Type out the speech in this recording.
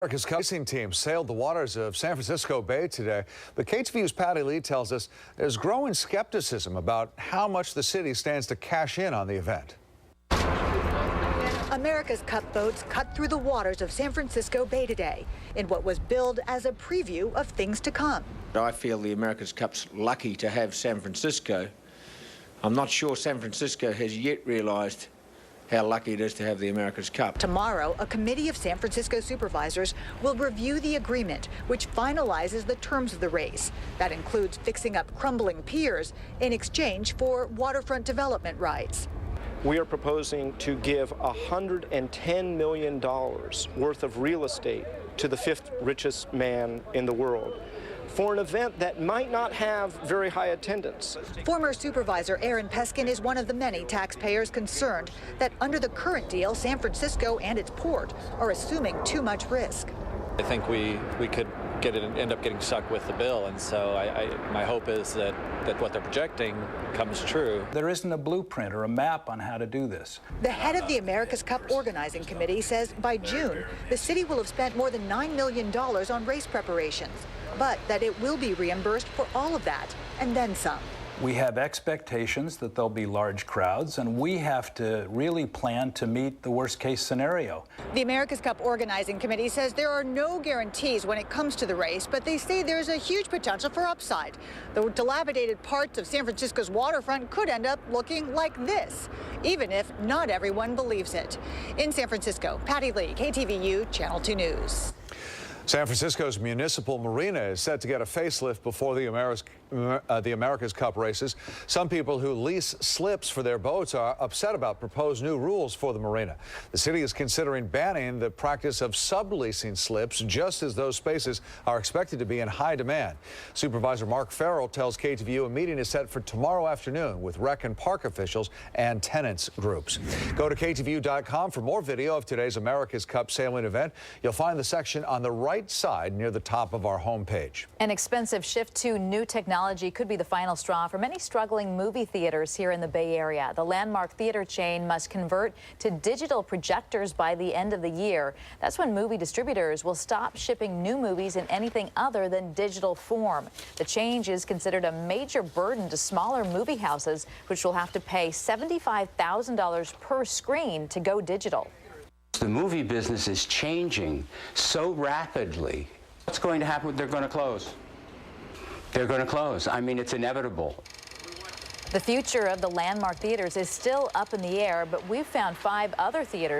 America's Cup racing team sailed the waters of San Francisco Bay today, but KTVU's Patty Lee tells us there's growing skepticism about how much the city stands to cash in on the event. America's Cup boats cut through the waters of San Francisco Bay today in what was billed as a preview of things to come. I feel the America's Cup's lucky to have San Francisco. I'm not sure San Francisco has yet realised how lucky it is to have the America's Cup. Tomorrow, a committee of San Francisco supervisors will review the agreement, which finalizes the terms of the race. That includes fixing up crumbling piers in exchange for waterfront development rights. We are proposing to give $110 million worth of real estate to the fifth richest man in the world for an event that might not have very high attendance. Former Supervisor Aaron Peskin is one of the many taxpayers concerned that under the current deal, San Francisco and its port are assuming too much risk. I think we could end up getting stuck with the bill, and so my hope is that what they're projecting comes true. There isn't a blueprint or a map on how to do this. The head of the America's Cup Organizing Committee says by June, the city will have spent more than $9 million on race preparations, but that it will be reimbursed for all of that and then some. We have expectations that there'll be large crowds, and we have to really plan to meet the worst-case scenario. The America's Cup Organizing Committee says there are no guarantees when it comes to the race, but they say there's a huge potential for upside. The dilapidated parts of San Francisco's waterfront could end up looking like this, even if not everyone believes it. In San Francisco, Patty Lee, KTVU, Channel 2 News. San Francisco's municipal marina is set to get a facelift before the America's Cup races. Some people who lease slips for their boats are upset about proposed new rules for the marina. The city is considering banning the practice of subleasing slips, just as those spaces are expected to be in high demand. Supervisor Mark Farrell tells KTVU a meeting is set for tomorrow afternoon with rec and park officials and tenants groups. Go to KTVU.com for more video of today's America's Cup sailing event. You'll find the section on the right side near the top of our homepage. An expensive shift to new technology could be the final straw for many struggling movie theaters here in the Bay Area. The Landmark Theater chain must convert to digital projectors by the end of the year. That's when movie distributors will stop shipping new movies in anything other than digital form. The change is considered a major burden to smaller movie houses, which will have to pay $75,000 per screen to go digital. The movie business is changing so rapidly. What's going to happen? They're going to close. They're going to close. I mean, it's inevitable. The future of the Landmark theaters is still up in the air, but we've found 5 other theaters